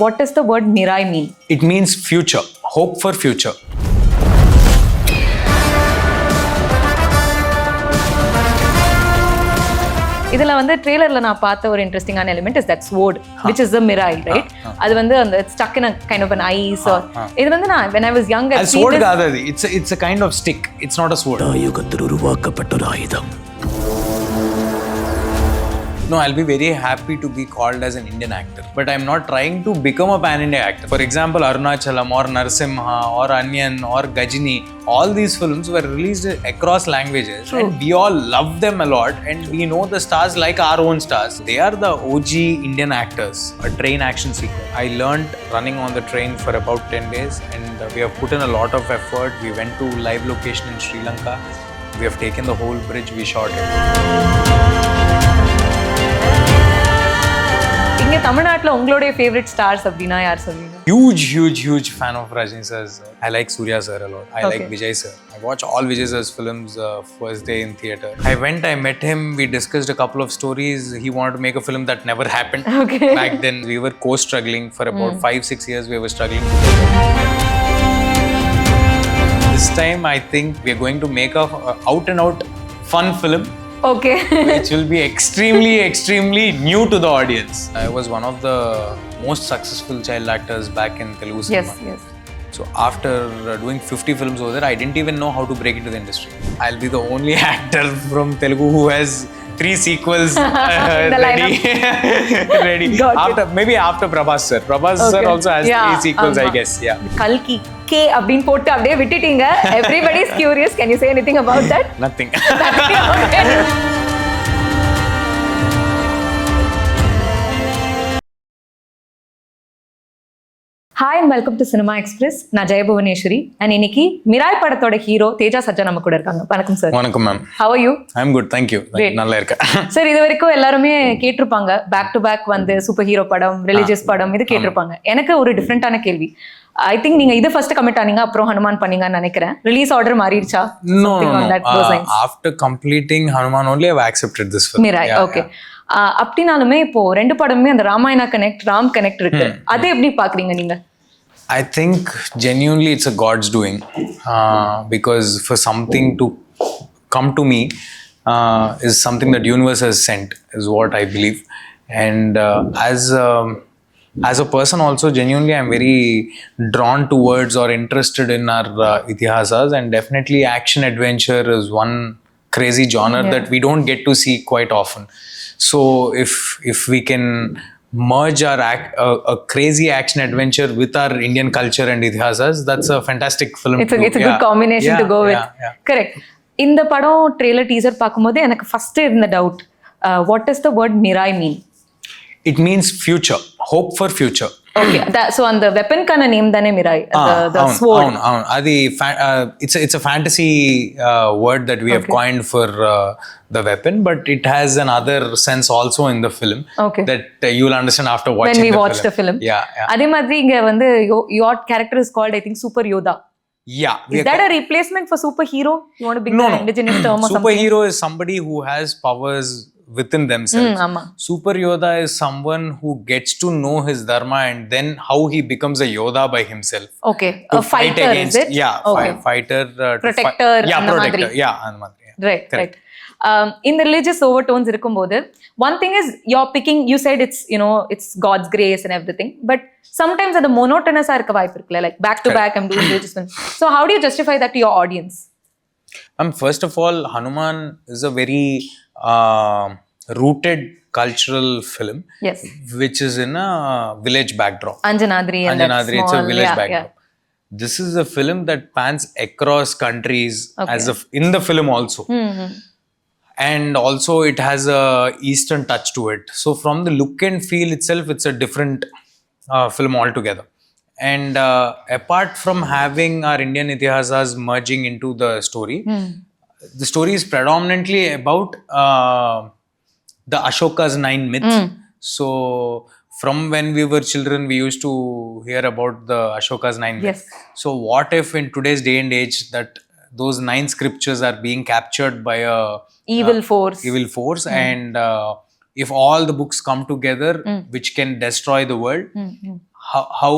What does the word Mirai mean? It means future, hope for future. இதில் வந்து ட்ரெய்லரில் நான் பார்த்த ஒரு இன்ட்ரெஸ்டிங்கான element is that sword which is the Mirai, right? அது வந்து அந்த stuck in a kind of an ice or இது வந்து நான் when I was young அது sword காதது, it's a kind of stick, it's not a sword. யுகத்தில் உருவாக்கப்பட்ட ஒரு ஆயுதம். No, I'll be very happy to be called as an Indian actor, but I'm not trying to become a pan-India actor. For example, Arunachalam or Narasimha or Anyan or Gajini, all these films were released across languages. True. And we all love them a lot and we know the stars like our own stars. They are the OG Indian actors. A train action sequence. I learned running on the train for about 10 days and we have put in a lot of effort. We went to live location in Sri Lanka. We have taken the whole bridge, we shot it. இங்கே தமிழ்நாட்டில் உங்களுடைய favourite stars அப்படின்னா யார் சொல்லுவீங்க? Huge fan of Rajni sir's. I like Surya sir a lot. I like Vijay sir. I watch all Vijay sir's films first day in theatre. I met him, we discussed a couple of stories. He wanted to make a film that never happened. Okay. Back then we were co-struggling for about 5-6 years. We were struggling together. This time I think we are going to make a out and out fun film. Okay. Which will be extremely new to the audience. I was one of the most successful child actors back in Telugu cinema. Yes. So after doing 50 films over there, I didn't even know how to break into the industry. I'll be the only actor from Telugu who has 3 sequels ready. Maybe after Prabhas sir. Prabhas sir also has 3 sequels, I guess. Yeah. Kalki K அப்படினு போட்டு அப்படியே விட்டுட்டீங்க. Everybody is curious. Can you say anything about that? Nothing. Hi and welcome to cinema express. நான் ஜெயபுவனேஸ்வரி and இன்னைக்கு Mirai படத்தோட hero Teja sajja நம்ம கூட இருக்காங்க. வணக்கம் சார். வணக்கம் ma'am. How are you? I'm good, thank you. நல்லா இருக்கேன் சார். இது வரைக்கும் எல்லாருமே கேட்டிருப்பாங்க, பேக் டு பேக் வந்து சூப்பர் ஹீரோ படம், ரிலீஜியஸ் படம் இது கேட்டிருப்பாங்க. எனக்கு ஒரு டிஃப்ரெண்டான கேள்வி. ஐ திங்க் நீங்க இது ஃபர்ஸ்ட் கமிட் ஆனீங்க, அப்புறம் ஹனுமான் பண்ணீங்கன்னு நினைக்கிறேன். ரிலீஸ் ஆர்டர் மாறிடுச்சா? No. After completing Hanuman only I've accepted this film. Mirai. Okay. அப்படினாலுமே இப்போ ரெண்டு படமே அந்த ராமாயணா கனெக்ட், ராம் கனெக்ட் இருக்கு. அதை எப்படி பாக்குறீங்க நீங்க? I think genuinely it's a God's doing because for something to come to me is something that universe has sent, is what I believe. And as a person also, genuinely I'm very drawn towards or interested in our itihasas, and definitely action adventure is one crazy genre that we don't get to see quite often. So if we can merge our a crazy action adventure with our Indian culture and itihasas, that's a fantastic film. It's a good combination to go with. Correct. இந்த படம் trailer teaser பார்க்கும்போது எனக்கு first இருந்த doubt, what does the word Mirai mean? It means future, hope for future. Okay, so and the weapon kana name dane Mirai, the sword. Adi it's a fantasy word that we have coined for the weapon, but it has another sense also in the film that you will understand after watching when we watch the film. Yeah. Adhe madri inga vandu your character is called, I think, Super Yoda. Yeah. Is that a replacement for superhero? You want to bring an indigenous term or something? Superhero is somebody who has powers within themselves. Super Yoda is someone who gets to know his dharma and then how he becomes a Yoda by himself. Okay, a fighter, is it? Fighter, protector. Protector. Right. In the religious overtones இருக்கும்போது, one thing is you're picking, you said it's God's grace and everything, but sometimes அது monotonous இருக்க வாய்ப்பு இருக்குல்ல, like back to back I'm doing religious film. So how do you justify that to your audience? First of all, Hanuman is a very rooted cultural film, which is in a village backdrop. Anjanadri, it's a village backdrop. This is a film that pans across countries in the film also. And also it has a eastern touch to it. So from the look and feel itself, it's a different film altogether. And apart from having our Indian itihasas merging into the story, the story is predominantly about the Ashoka's 9 myths. So from when we were children, we used to hear about the Ashoka's 9 myths. So what if in today's day and age that those 9 scriptures are being captured by a evil force and if all the books come together which can destroy the world, how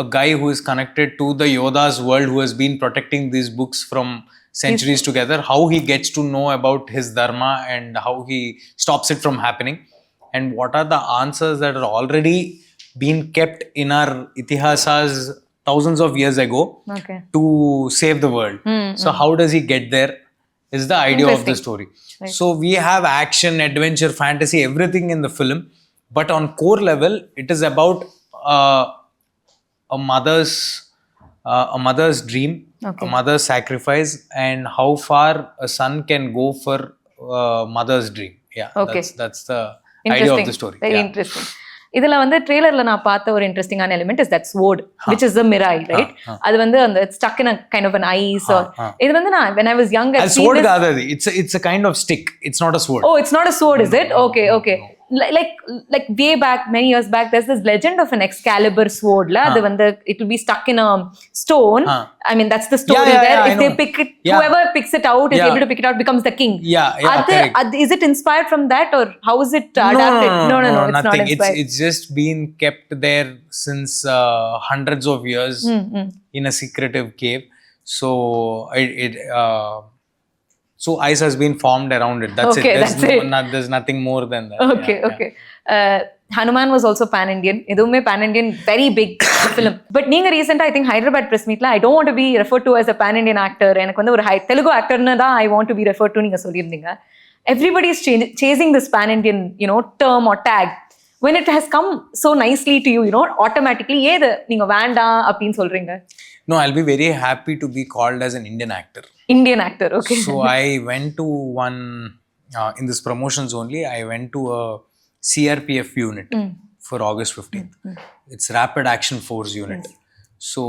a guy who is connected to the Yoda's world, who has been protecting these books from centuries together, how he gets to know about his dharma and how he stops it from happening, and what are the answers that are already been kept in our itihasas thousands of years ago Okay. to save the world. So how does he get there is the idea of the Interesting. story. Right. So we have action, adventure, fantasy, everything in the film, but on core level it is about a mother's dream, Okay. a mother's sacrifice, and how far a son can go for mother's dream. Yeah, Okay. that's the idea of the story. Very Yeah. interesting. இதுல வந்து ட்ரெய்லர்ல நான் பார்த்த ஒரு இன்ட்ரெஸ்டிங்கான element is that sword which is the Mirai, right? அது வந்து அந்த stuck in a kind of an ice or இது வந்து நான் when I was young I As sword kaadadi, it's a kind of stick, it's not a sword. Oh, it's not a sword, is it? Okay, okay. Like way back, many years back, there's this legend of an Excalibur sword la. Adu vandu it will be stuck in a stone. I mean, that's the story Yeah, there. I If they know. pick it, whoever picks it out is Yeah. able to pick it out, becomes the king. Yeah, correct. Is it inspired from that, or how is it adapted? No, it's nothing. not inspired. It's just been kept there since hundreds of years in a secretive cave. So so ice has been formed around it. That's Okay, it. There's nothing more than that. Okay, okay. Hanuman was also pan-Indian. Edume pan-Indian, very big film. But neenga recent I think Hyderabad press meet la I don't want to be referred to as a pan-Indian actor. Enakku vandu oru Telugu actor na da I want to be referred to neenga sollirundinga. Everybody is chasing this pan-Indian, term or tag. When it has come so nicely to you, automatically ஏது நீங்க வேண்டாம் அப்படின்னு சொல்றீங்க? No, I'll be very happy to be called as an Indian actor. Indian actor, okay. So I went to one, in this promotions only, I went to a CRPF unit for August 15th. It's Rapid Action Force unit. So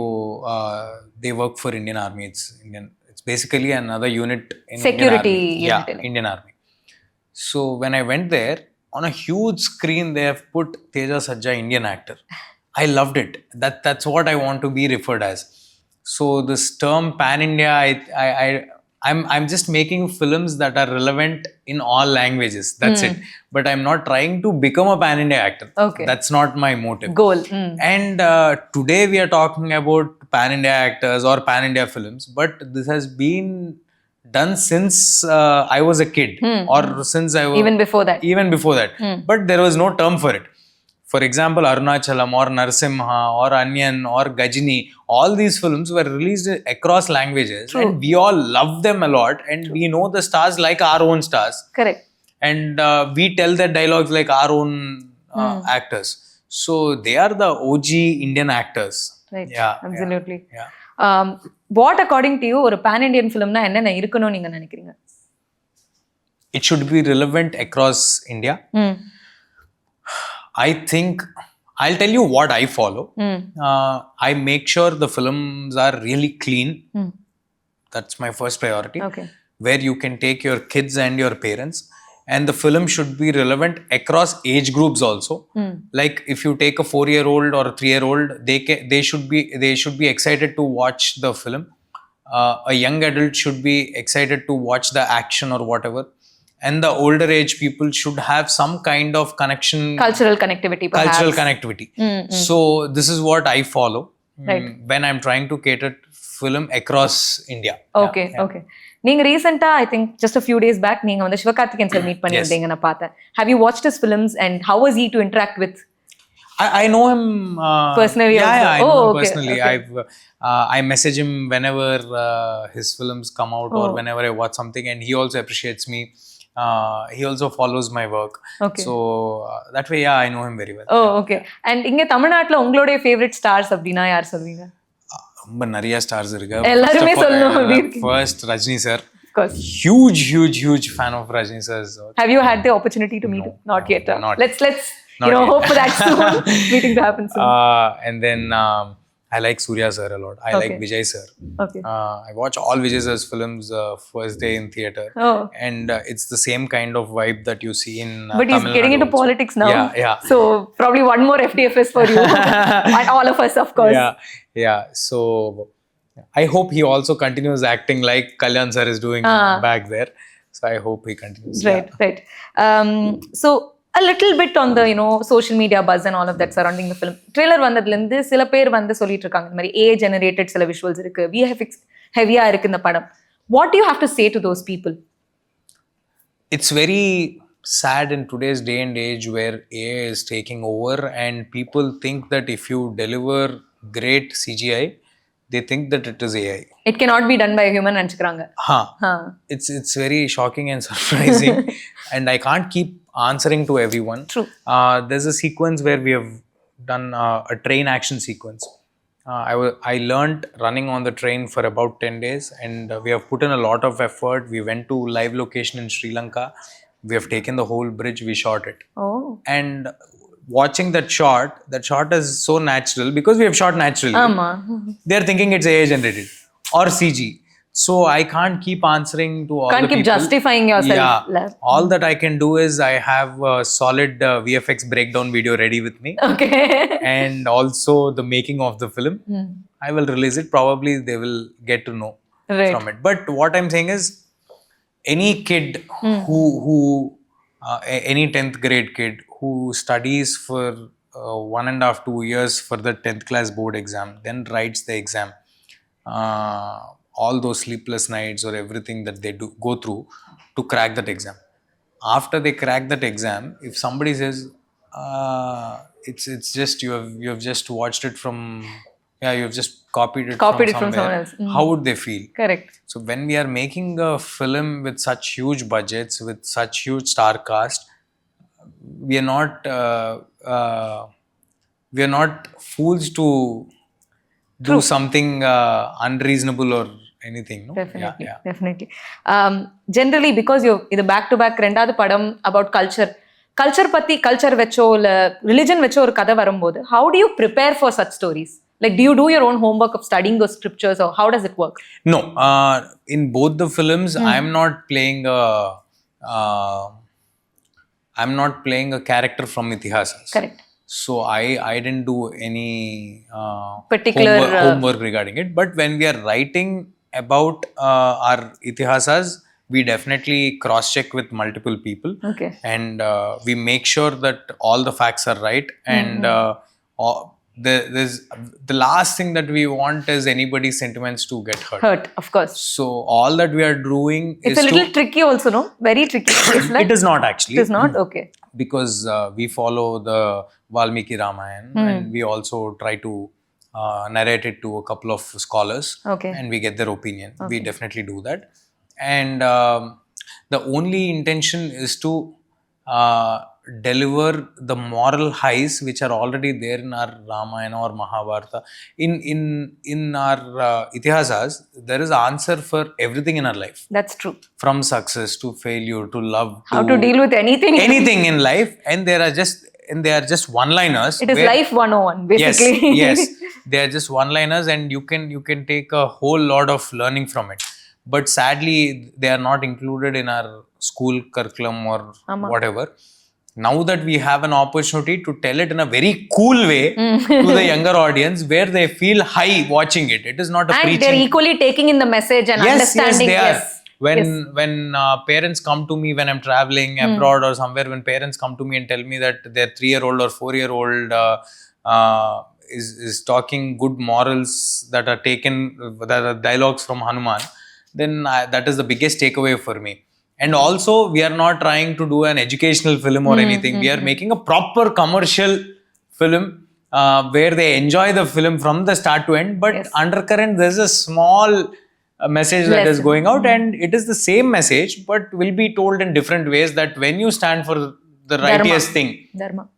they work for Indian Army. It's basically another unit in Security Indian Army. unit. Yeah, Indian Army. So when I went there, on a huge screen they have put Teja Sajja, Indian actor. I loved it. That's what I want to be referred as. So this term pan-India, I'm just making films that are relevant in all languages. That's it. But I'm not trying to become a pan-India actor. Okay. That's not my motive. Goal. And today we are talking about pan-India actors or pan-India films, but this has been done since I was a kid, or since I was Even before that. But there was no term for it. For example, Arunachalam or Narasimha or Anyan or Gajini, all these films were released across languages. True. And we all love them a lot, and we know the stars like our own stars. Correct. And we tell their dialogues like our own actors. So they are the OG Indian actors. Right. Yeah, Absolutely. yeah. What according to you ஒரு pan-Indian filmனா என்னென்ன இருக்கணும் நீங்க நினைக்கிறீங்க? It should be relevant across India. I think I'll tell you what I follow. I make sure the films are really clean. That's my first priority. Okay. Where you can take your kids and your parents, and the film should be relevant across age groups also. Like if you take a 4-year-old or a 3-year-old, they should be excited to watch the film. A young adult should be excited to watch the action or whatever. And the older age people should have some kind of connection. Cultural connectivity, perhaps. So this is what I follow Right. when I'm trying to cater film across India. Okay, okay. நீங்க ரீசெண்டா I think just a few days back நீங்க வந்து Sivakarthikeyan sir meet பண்ணிருந்தீங்க நான் பார்த்தேன். Have you watched his films and how was he to interact with? I know him Personally Yeah, also? I know him Okay, personally. okay. I message him whenever his films come out or whenever I watch something, and he also appreciates me. He also follows my work. Okay. So that way, yeah, I know him very well. Oh, okay. And இங்க தமிழ்நாட்டுல உங்களுடைய favourite stars அப்படினா யார் சொல்வீங்க? ரொம்ப நிறைய stars இருக்கு. எல்லாருமே சொல்லணும். First Rajni sir. Of course. Huge fan of Rajni sir's work. Have you had the opportunity to meet him? Not yet. Not. Let's hope for that soon. Meeting to happen soon. And then I like Surya sir a lot. I like Vijay sir. Okay. I watch all Vijay sir's films first day in theater. Oh. And it's the same kind of vibe that you see in But he's Tamil getting Nadu into also. politics now. Yeah. So probably one more FDFS for you. And all of us, of course. Yeah. So I hope he also continues acting like Kalyan sir is doing back there. So I hope he continues. Right. So a little bit on the social media buzz and all of that surrounding the film. Trailer வந்ததுல இருந்து சில பேர் வந்து சொல்லிட்டு இருக்காங்க இந்த மாதிரி AI generated சில visuals இருக்கு, VFX heavy-ஆ இருக்கு இந்த படம். What do you have to say to those people? It's very sad in today's day and age where AI is taking over and people think that if you deliver great CGI, they think that it is AI. It cannot be done by a human நினைச்சுக்கிறாங்க. It's very shocking and surprising and I can't keep answering to everyone. True. There's a sequence where we have done a train action sequence. I learned running on the train for about 10 days and we have put in a lot of effort. We went to live location in Sri Lanka. We have taken the whole bridge, we shot it. Oh. And watching that shot is so natural because we have shot naturally. They're thinking it's AI generated or CG. So I can't keep answering to all can't the keep people. justifying yourself. Yeah. All that I can do is I have a solid VFX breakdown video ready with me. Okay. And also the making of the film. I will release it. Probably they will get to know from it. But what I'm saying is any kid who any 10th grade kid who studies for 1.5 2 years for the 10th class board exam, then writes the exam, all those sleepless nights or everything that they do go through to crack that exam. After they crack that exam, if somebody says it's just you have just watched it from you have just copied it from someone else, how would they feel? Correct. So when we are making a film with such huge budgets, with such huge star cast, we are not fools to do something unreasonable or anything, no? Definitely. Definitely. Generally because you இது back to back ரெண்டாவது படம் about culture பத்தி culture வெச்சோ இல்ல religion வெச்சோ ஒரு கதை வரும்போது how do you prepare for such stories? Like, do you do your own homework of studying those scriptures or how does it work? No. In both the films, I'm not playing a character from Itihasas. Correct. So I didn't do any particular homework regarding it. But when we are writing about our Itihasas, we definitely cross-check with multiple people. Okay. And we make sure that all the facts are right. And the last thing that we want is anybody's sentiments to get hurt. Of course. So all that we are doing it's a little tricky also, no? Very tricky. It is not actually. It is not? Okay. Because we follow the Valmiki Ramayana and we also try to narrate it to a couple of scholars. Okay. And we get their opinion. Okay. We definitely do that. And the only intention is to deliver the moral highs which are already there in our Ramayana or Mahabharata. In our Itihasas, there is an answer for everything in our life. That's true. From success to failure to love how to deal with anything in life, and they are just one-liners. It is life 101 basically. Yes. They are just one-liners and you can take a whole lot of learning from it. But sadly, they are not included in our school curriculum or whatever. Now that we have an opportunity to tell it in a very cool way to the younger audience where they feel high watching it. It is not a preaching. And they're equally taking in the message and understanding. Yes, they are. When parents come to me when I'm traveling abroad or somewhere, when parents come to me and tell me that their 3-year-old or 4-year-old is talking good morals that are taken, that are dialogues from Hanuman, then that is the biggest takeaway for me. And also, we are not trying to do an educational film or anything. We are making a proper commercial film where they enjoy the film from the start to end. But undercurrent, there's a small message that is going out, and it is the same message, but will be told in different ways. That when you stand for the righteous thing,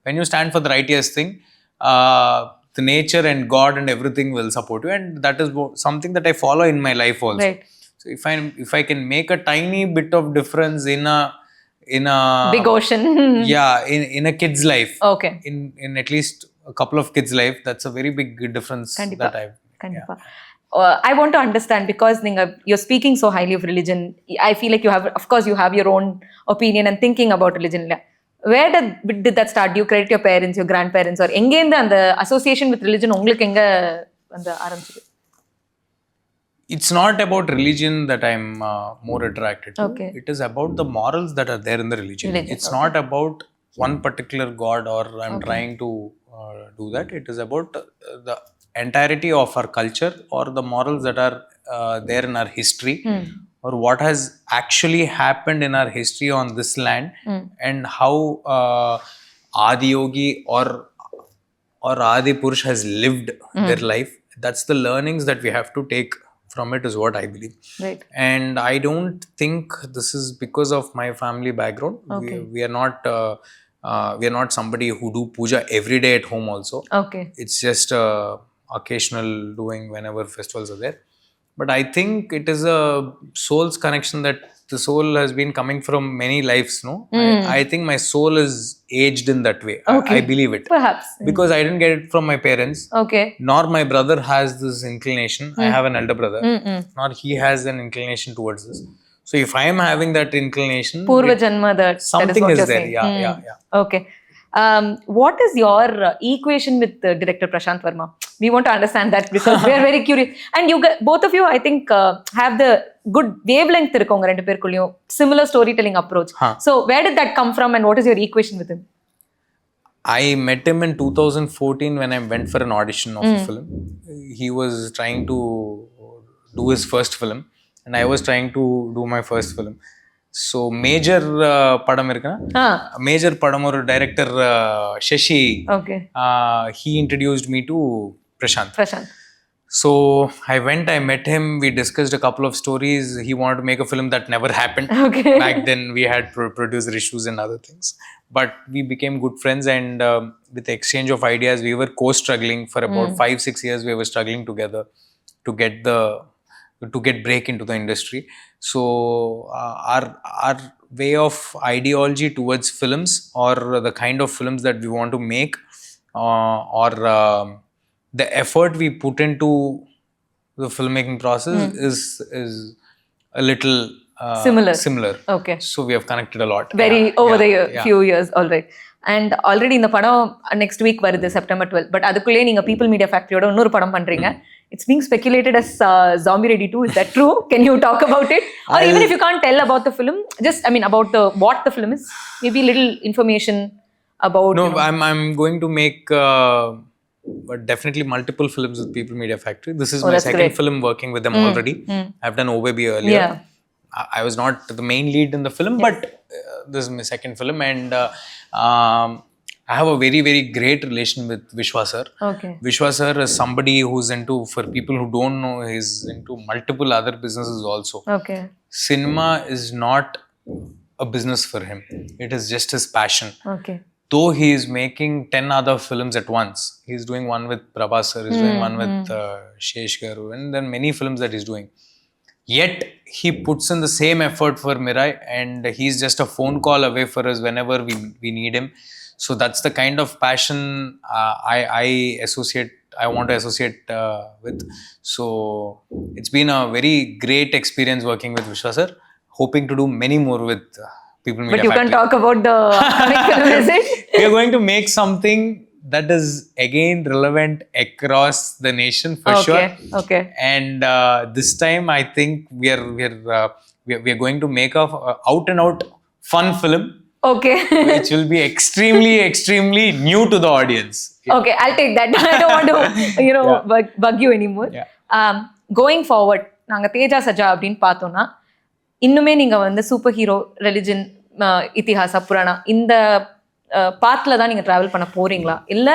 when you stand for the righteous thing, the nature and God and everything will support you, and that is something that I follow in my life also. Right. So if I can make a tiny bit of difference in a big ocean, in a kid's life, okay, in at least a couple of kids' life, that's a very big difference that I've. I want to understand because you're speaking so highly of religion. I feel like you have your own opinion and thinking about religion. Where did that start? Do you credit your parents, your grandparents, or எங்க இருந்து அந்த association with religion உங்களுக்கு எங்க அந்த ஆரம்பிச்சது? It's not about religion that I'm more attracted to. Okay. It is about the morals that are there in the religion. It's not about one particular god, or I'm trying to do that. It is about the entirety of our culture, or the morals that are there in our history, or what has actually happened in our history on this land, and how Adi Yogi or Adi Purush has lived their life. That's the learnings that we have to take from it, is what I believe. Right. And I don't think this is because of my family background. Okay. We are not somebody who do puja every day at home also. Okay. It's just occasional doing whenever festivals are there. But I think it is a soul's connection, that the soul has been coming from many lives, no? I think my soul is aged in that way. Okay. I believe it. Perhaps. Because I didn't get it from my parents. Okay. Nor my brother has this inclination. I have an elder brother. Nor he has an inclination towards this. So if I am having that inclination, Purva Janma, that something is is what there. you're saying. Yeah. Okay. What is your equation with director Prashant Verma? We want to understand that because we are very curious. And both of you, I think, have the good wavelength irukkonga rendu perkulliyum, similar storytelling approach. So where did that come from, and what is your equation with him? I met him in 2014 when I went for an audition of a film. He was trying to do his first film, and I was trying to do my first film. So major padam irukana, major padam or director Shashi, Okay. he introduced me to Prashant. Prashant. So I met him, we discussed a couple of stories. He wanted to make a film that never happened. Okay. Back then we had producer issues and other things. But we became good friends, and with the exchange of ideas, we were co-struggling for about 5-6 years. We were struggling together to get break into the industry. So our way of ideology towards films, or the kind of films that we want to make, or the effort we put into the filmmaking process is a little similar. Okay. So we have connected a lot. Over the few years, all right. And already in the padam next week varudhu September 12th. But adukulle neenga People Media Factory oda innoru padam pandringa. It's being speculated as Zombie Ready 2. Is that true? Can you talk about it? Or even if you can't tell about the film, just about what the film is, maybe little information about. No, I'm going to make but definitely multiple films with People Media Factory. This is my second film working with them already. I've done OBB earlier. Yeah. I was not the main lead in the film, but this is my second film, and I have a very, very great relation with Vishwa sir. Okay. Vishwa sir is somebody who's into, for people who don't know, he's into multiple other businesses also. Okay. Cinema is not a business for him. It is just his passion. Okay. Though he is making 10 other films at once. He's doing one with Prabhas sir, he's doing one with Shesh Garu, and then many films that he's doing. Yet he puts in the same effort for Mirai, and he's just a phone call away for us whenever we need him. So that's the kind of passion I want to associate with. So it's been a very great experience working with Vishwa sir. Hoping to do many more with People Media Factory. But you can talk about the upcoming film, is it? We are going to make something that is again relevant across the nation for sure. Okay. And this time I think we are going to make a out and out fun film. Okay. Which will be extremely new to the audience. Yeah. Okay, I'll take that. I don't want to bug you anymore. Yeah. Going forward, நாங்க தேஜா சஜா அப்படின்னு பார்த்தோம்னா இன்னுமே நீங்க வந்து super hero, religion, இதிஹாச, Purana இந்த பாத்ல தான் நீங்க travel பண்ண போறீங்களா, இல்ல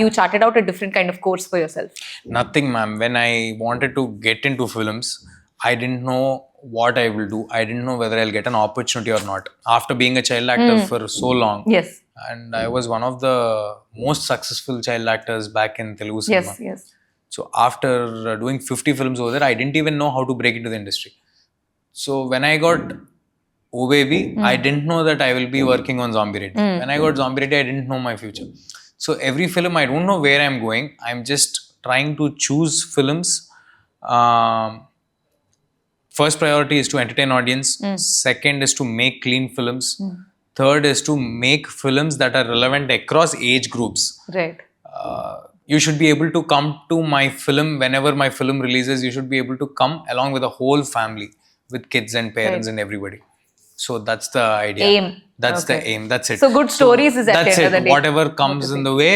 you charted out a different kind of course for yourself? Nothing, ma'am. When I wanted to get into films, I didn't know what I will do. I didn't know whether I'll get an opportunity or not. After being a child actor for so long, yes, and I was one of the most successful child actors back in Telugu cinema. Yes. So after doing 50 films over there, I didn't even know how to break into the industry. So when I got OBB, I didn't know that I will be working on Zombie Ready. When I got Zombie Ready, I didn't know my future. So every film, I don't know where I'm going. I'm just trying to choose films. First priority is to entertain audience. Second is to make clean films. Third is to make films that are relevant across age groups. Right. You should be able to come to my film whenever my film releases. You should be able to come along with the whole family, with kids and parents and everybody. So that's the idea. Aim. That's the Okay. aim. That's it. So good stories is at that's the end it. of the day. Whatever comes in the way,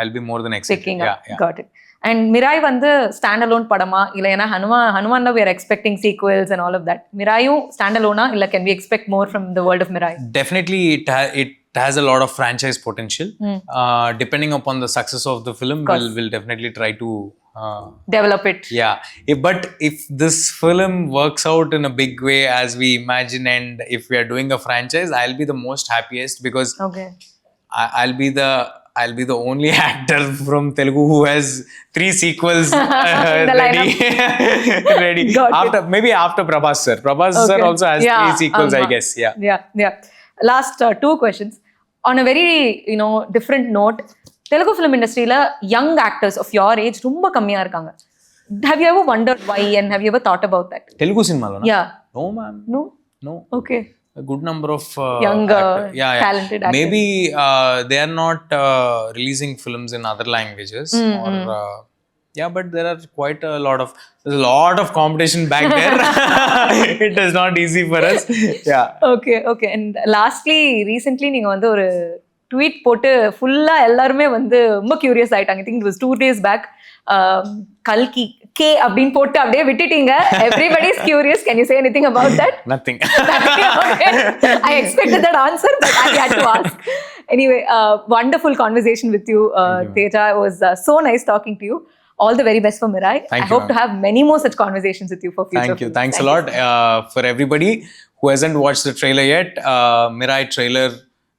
I'll be more than excited. Picking up. Yeah. Got it. And Mirai வந்து standalone படமா இல்ல ஏன்னா Hanuman we are expecting sequels and all of that. Miraiயும் standalone இல்ல can we expect more from the world of Mirai? Definitely, it has a lot of franchise potential. Depending upon the success of the film, we'll definitely try to Develop it. yeah. But if this film works out in a big way as we imagine, and if we are doing a franchise, I'll be the most happiest because Okay. I'll be the only actor from Telugu who has 3 sequels the ready. ready. Maybe after Prabhas sir. Prabhas sir also has 3 sequels, I guess. Yeah. Last 2 questions. On a very, different note, Telugu film industry la young actors of your age ரொம்ப கம்மியா இருக்காங்க. Have you ever wondered why and have you ever thought about that? Telugu cinema lo na? Yeah. No, ma'am. No. Okay. A good number of younger, talented actors. Maybe they are not releasing films in other languages but there's a lot of competition back there. It is not easy for us. Okay. And lastly, recently நீங்க வந்து ஒரு tweet போட்டு ஃபுல்லா எல்லாருமே வந்து ரொம்ப curious ஆயிட்டாங்க. I think it was 2 days back. கல்கி கே அப்படின்னு போட்டு அப்படியே விட்டுட்டீங்க. Everybody is curious. Can you say anything about that? Nothing. Okay. I expected that answer, but I had to ask. Anyway, wonderful conversation with you, Teja. It was so nice talking to you. All the very best for Mirai. I hope to have many more such conversations with you for future. Thank you. Thanks a lot. For everybody who hasn't watched the trailer yet, Mirai trailer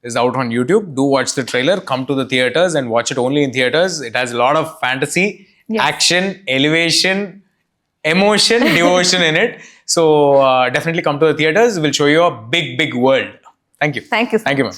is out on YouTube. Do watch the trailer. Come to the theaters and watch it only in theaters. It has a lot of fantasy, action, elevation, emotion, devotion in it. So definitely come to the theaters. We'll show you a big world. Thank you. Thank you, ma'am.